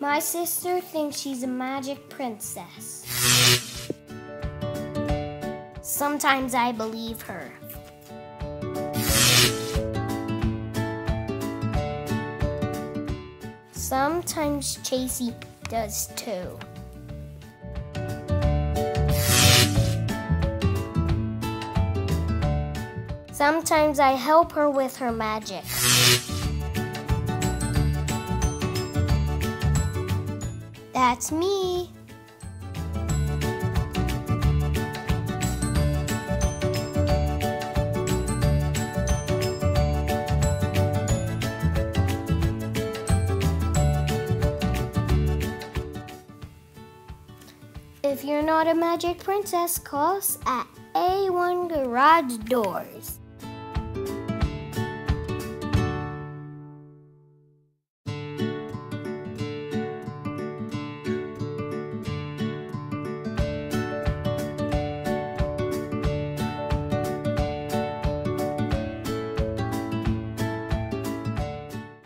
My sister thinks she's a magic princess. Sometimes I believe her. Sometimes Chasey does too. Sometimes I help her with her magic. That's me. If you're not a magic princess, call us at A1 Garage Doors.